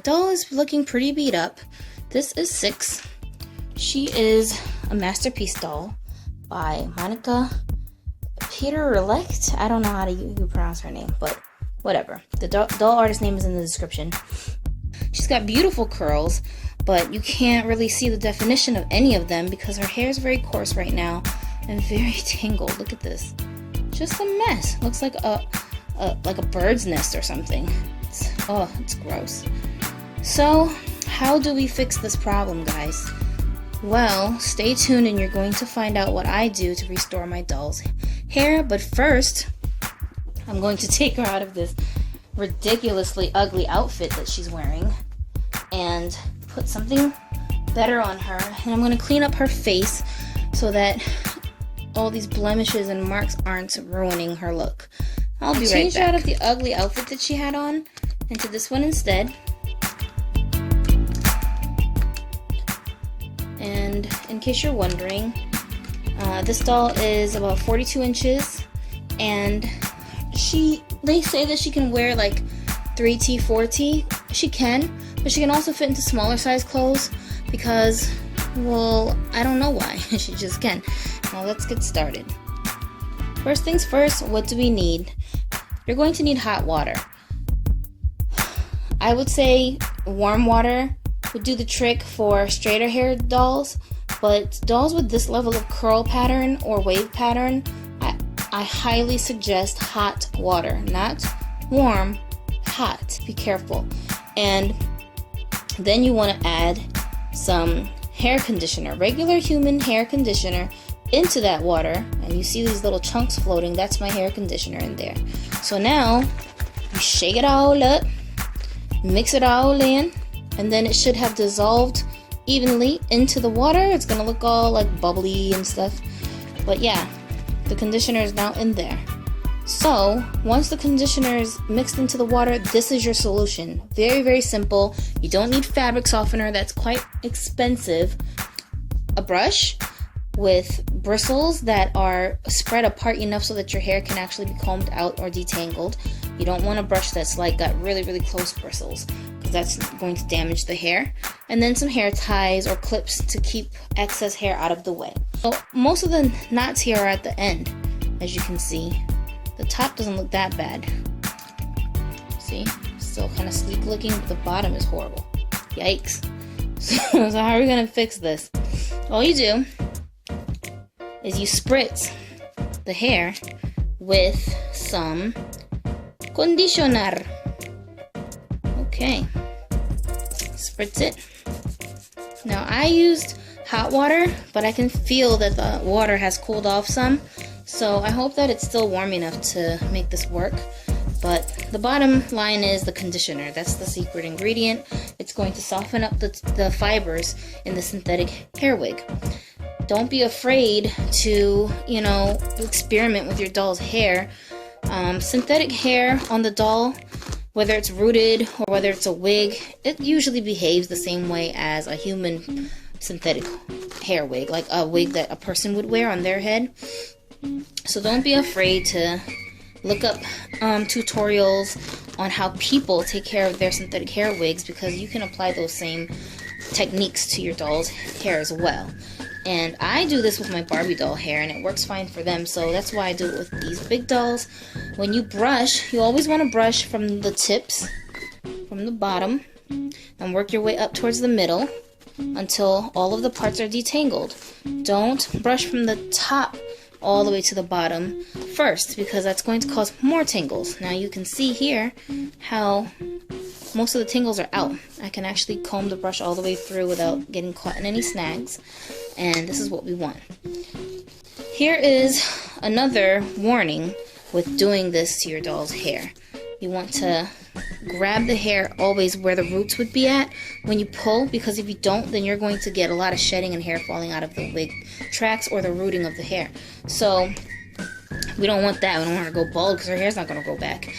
doll is looking pretty beat up. This is Sixx. She is a masterpiece doll by Monika Peter-Leicht. I don't know how to pronounce her name, but whatever. The doll artist name is in the description. She's got beautiful curls, but you can't really see the definition of any of them because her hair is very coarse right now and very tangled. Look at this. Just a mess. Looks like a bird's nest or something. It's gross. So, how do we fix this problem, guys? Well, stay tuned and you're going to find out what I do to restore my doll's hair. But first, I'm going to take her out of this ridiculously ugly outfit that she's wearing and put something better on her. And I'm going to clean up her face so that all these blemishes and marks aren't ruining her look. I'll be right back. Change out of the ugly outfit that she had on into this one instead. And in case you're wondering, this doll is about 42 inches, and they say that she can wear like 3T, 4T. She can, but she can also fit into smaller size clothes because, well, I don't know why. She just can. Now let's get started. First things first, what do we need? You're going to need hot water. I would say warm water would do the trick for straighter haired dolls, but dolls with this level of curl pattern or wave pattern, I highly suggest hot water. Not warm, hot. Be careful. And then you want to add some hair conditioner, regular human hair conditioner, into that water. And you see these little chunks floating. That's my hair conditioner in there. So now you shake it all up, mix it all in, and then it should have dissolved evenly into the water. It's gonna look all like bubbly and stuff. But yeah, the conditioner is now in there. So once the conditioner is mixed into the water, this is your solution. Very, very simple. You don't need fabric softener. That's quite expensive. A brush with bristles that are spread apart enough so that your hair can actually be combed out or detangled. You don't want a brush that's like got really, really close bristles, because that's going to damage the hair. And then some hair ties or clips to keep excess hair out of the way. So most of the knots here are at the end, as you can see. The top doesn't look that bad. See? Still kind of sleek looking, but the bottom is horrible. Yikes. So how are we going to fix this? All you do is you spritz the hair with some conditioner. Okay. Spritz it. Now I used hot water, but I can feel that the water has cooled off some. So I hope that it's still warm enough to make this work. But the bottom line is the conditioner. That's the secret ingredient. It's going to soften up the fibers in the synthetic hair wig. Don't be afraid to, experiment with your doll's hair. Synthetic hair on the doll, whether it's rooted or whether it's a wig, it usually behaves the same way as a human synthetic hair wig, like a wig that a person would wear on their head. So don't be afraid to look up tutorials on how people take care of their synthetic hair wigs, because you can apply those same techniques to your doll's hair as well. And I do this with my Barbie doll hair, and it works fine for them, so that's why I do it with these big dolls. When you brush, you always want to brush from the tips, from the bottom, and work your way up towards the middle until all of the parts are detangled. Don't brush from the top all the way to the bottom first, because that's going to cause more tangles. Now you can see here how most of the tangles are out. I can actually comb the brush all the way through without getting caught in any snags, and this is what we want. Here is another warning with doing this to your doll's hair. You want to grab the hair always where the roots would be at when you pull, because if you don't, then you're going to get a lot of shedding and hair falling out of the wig tracks or the rooting of the hair. So we don't want that. We don't want her to go bald because her hair's not going to grow back.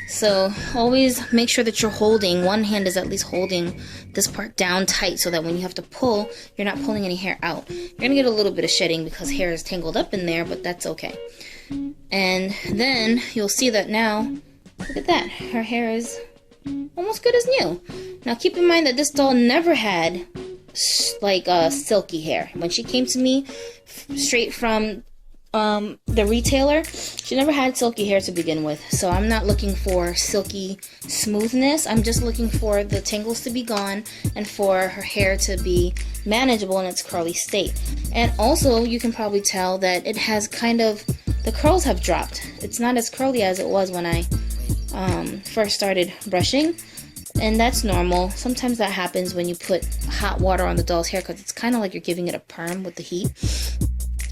So always make sure that you're holding, one hand is at least holding this part down tight so that when you have to pull, you're not pulling any hair out. You're going to get a little bit of shedding because hair is tangled up in there, but that's okay. And then you'll see that now, look at that, her hair is almost good as new. Now keep in mind that this doll never had like silky hair. When she came to me straight from the retailer, she never had silky hair to begin with. So I'm not looking for silky smoothness. I'm just looking for the tangles to be gone and for her hair to be manageable in its curly state. And also you can probably tell that it has kind of, the curls have dropped. It's not as curly as it was when I first started brushing, and that's normal. Sometimes that happens when you put hot water on the doll's hair because it's kind of like you're giving it a perm with the heat.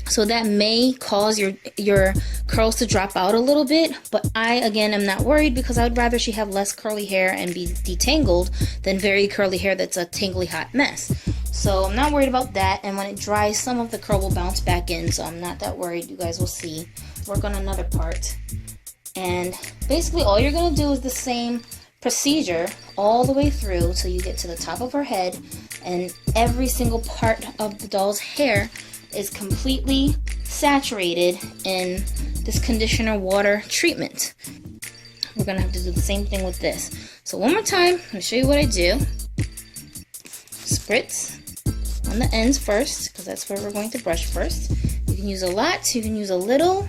So that may cause your curls to drop out a little bit, but I, again, am not worried because I would rather she have less curly hair and be detangled than very curly hair that's a tangly hot mess. So I'm not worried about that, and when it dries, some of the curl will bounce back in, so I'm not that worried. You guys will see. Work on another part. And basically all you're going to do is the same procedure all the way through till you get to the top of her head, and every single part of the doll's hair is completely saturated in this conditioner water treatment. We're going to have to do the same thing with this. So one more time, let me show you what I do. Spritz on the ends first, because that's where we're going to brush first. You can use a lot, you can use a little.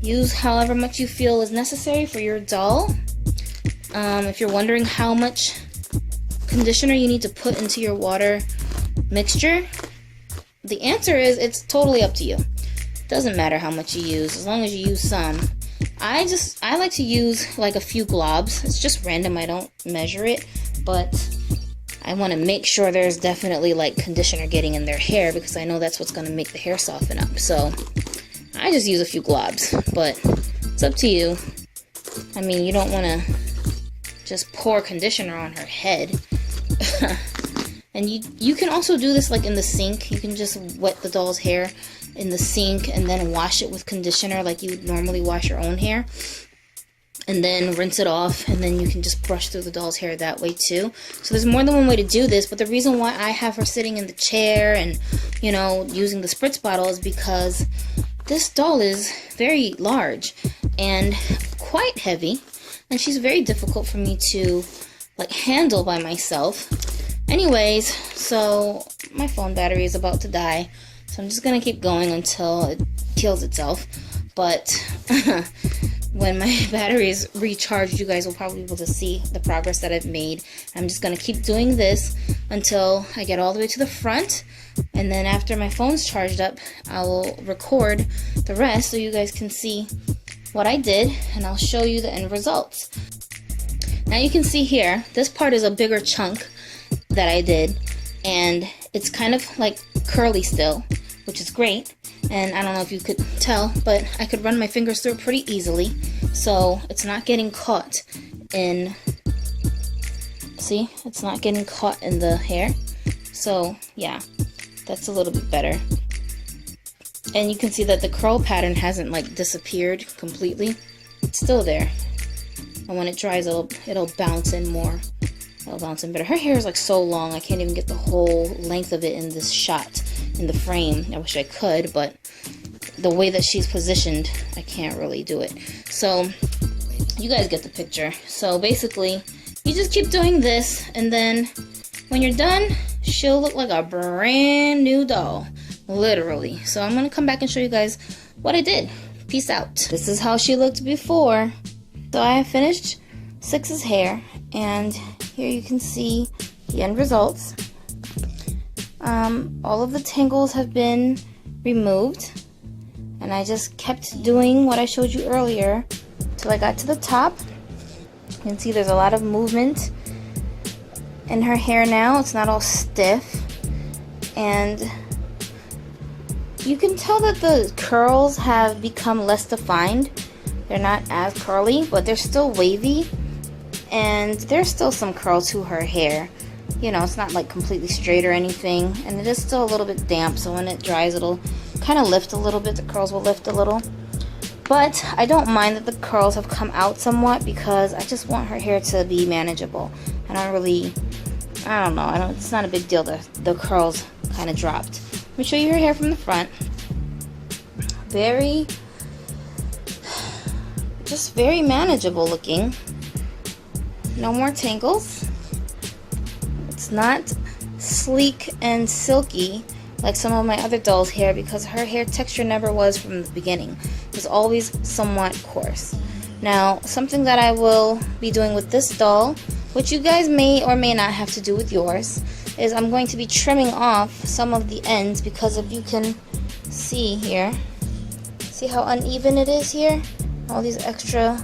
Use however much you feel is necessary for your doll. If you're wondering how much conditioner you need to put into your water mixture, the answer is it's totally up to you. It doesn't matter how much you use, as long as you use some. I like to use like a few globs. It's just random, I don't measure it, but I want to make sure there's definitely like conditioner getting in their hair because I know that's what's going to make the hair soften up. So I just use a few globs, but it's up to you. I mean, you don't want to just pour conditioner on her head. And you can also do this like in the sink. You can just wet the doll's hair in the sink and then wash it with conditioner like you would normally wash your own hair. And then rinse it off, and then you can just brush through the doll's hair that way too. So there's more than one way to do this, but the reason why I have her sitting in the chair and, you know, using the spritz bottle is because this doll is very large and quite heavy, and she's very difficult for me to like handle by myself. Anyways, so my phone battery is about to die, so I'm just gonna keep going until it kills itself. But when my battery is recharged, you guys will probably be able to see the progress that I've made. I'm just gonna keep doing this until I get all the way to the front, and then after my phone's charged up, I will record the rest so you guys can see what I did, and I'll show you the end results. Now you can see here, this part is a bigger chunk that I did, and it's kind of like curly still, which is great. And I don't know if you could tell, but I could run my fingers through it pretty easily, so it's not getting caught in, see, it's not getting caught in the hair. So yeah, that's a little bit better. And you can see that the curl pattern hasn't like disappeared completely. It's still there, and when it dries, it'll bounce in more. It'll bounce in better. Her hair is like so long, I can't even get the whole length of it in this shot in the frame. I wish I could, but the way that she's positioned, I can't really do it. So you guys get the picture. So basically, you just keep doing this, and then when you're done, she'll look like a brand new doll, literally. So I'm gonna come back and show you guys what I did. Peace out. This is how she looked before. So I have finished Sixx's hair, and here you can see the end results. All of the tangles have been removed, and I just kept doing what I showed you earlier till I got to the top. You can see there's a lot of movement in her hair now. It's not all stiff, and you can tell that the curls have become less defined. They're not as curly, but they're still wavy, and there's still some curl to her hair. You know, it's not like completely straight or anything, and it is still a little bit damp, so when it dries, it'll kind of lift a little bit. The curls will lift a little, but I don't mind that the curls have come out somewhat because I just want her hair to be manageable. I don't know, it's not a big deal that the curls kind of dropped. Let me show you her hair from the front. Just very manageable looking. No more tangles. It's not sleek and silky like some of my other doll's hair because her hair texture never was from the beginning. It was always somewhat coarse. Now, something that I will be doing with this doll, which you guys may or may not have to do with yours, is I'm going to be trimming off some of the ends because if you can see here, see how uneven it is here? All these extra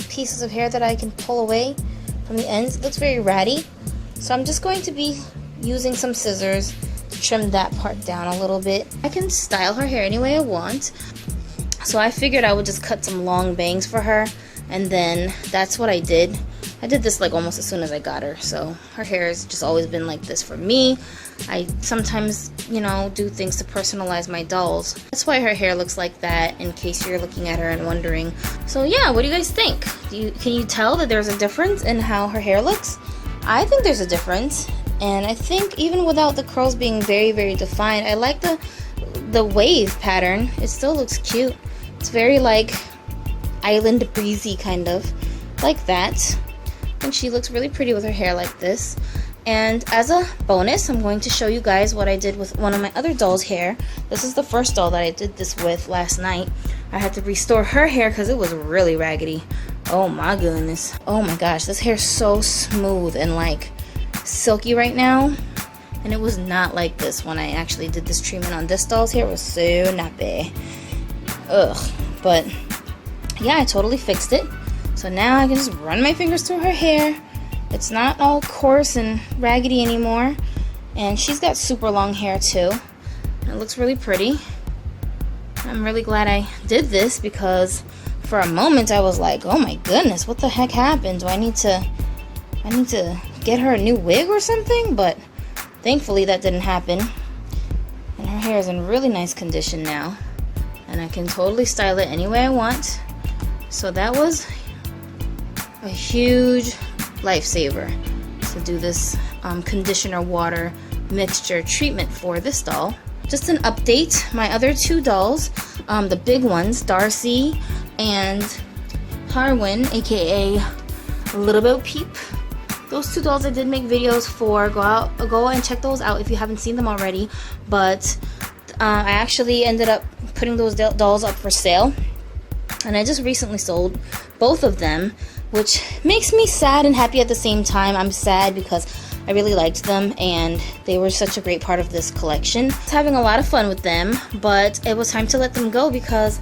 pieces of hair that I can pull away from the ends. It looks very ratty. So I'm just going to be using some scissors to trim that part down a little bit. I can style her hair any way I want. So I figured I would just cut some long bangs for her, and then that's what I did. I did this like almost as soon as I got her, so her hair has just always been like this for me. I sometimes, you know, do things to personalize my dolls. That's why her hair looks like that, in case you're looking at her and wondering. So yeah, what do you guys think? Can you tell that there's a difference in how her hair looks? I think there's a difference, and I think even without the curls being very, very defined, I like the wave pattern. It still looks cute. It's very like island breezy kind of, like that. And she looks really pretty with her hair like this. And as a bonus, I'm going to show you guys what I did with one of my other doll's hair. This is the first doll that I did this with last night. I had to restore her hair because it was really raggedy. Oh my goodness. Oh my gosh, this hair's so smooth and like silky right now. And it was not like this when I actually did this treatment on this doll's hair. It was so nappy. Ugh. But yeah, I totally fixed it. So now I can just run my fingers through her hair. It's not all coarse and raggedy anymore. And she's got super long hair too. It looks really pretty. I'm really glad I did this because for a moment I was like, oh my goodness, what the heck happened? Do I need to get her a new wig or something? But thankfully that didn't happen. And her hair is in really nice condition now. And I can totally style it any way I want. So that was a huge lifesaver to do this conditioner water mixture treatment for this doll. Just an update, my other two dolls, the big ones, Darcy and Harwin, aka Little Bo Peep. Those two dolls I did make videos for. Go and check those out if you haven't seen them already. But I actually ended up putting those dolls up for sale, and I just recently sold both of them, which makes me sad and happy at the same time. I'm sad because I really liked them and they were such a great part of this collection. I was having a lot of fun with them, but it was time to let them go because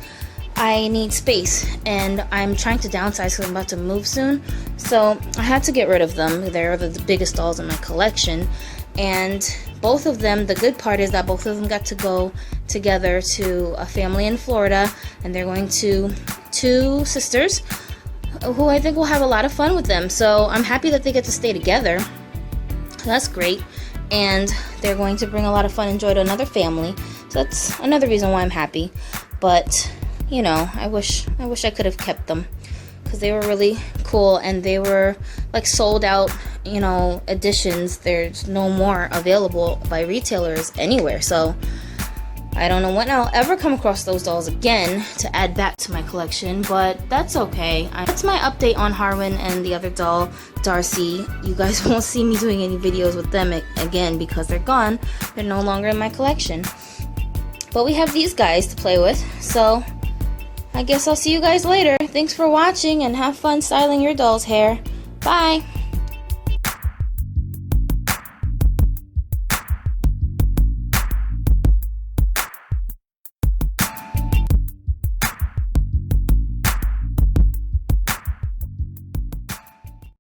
I need space and I'm trying to downsize because I'm about to move soon. So I had to get rid of them. They're the biggest dolls in my collection. And both of them, the good part is that both of them got to go together to a family in Florida, and they're going to two sisters who I think will have a lot of fun with them. So I'm happy that they get to stay together. That's great. And they're going to bring a lot of fun and joy to another family. So that's another reason why I'm happy. But, you know, I wish I could have kept them because they were really cool and they were like sold out, you know, editions. There's no more available by retailers anywhere. So I don't know when I'll ever come across those dolls again to add back to my collection, but that's okay. That's my update on Harwin and the other doll, Darcy. You guys won't see me doing any videos with them again because they're gone. They're no longer in my collection. But we have these guys to play with, so I guess I'll see you guys later. Thanks for watching and have fun styling your doll's hair. Bye!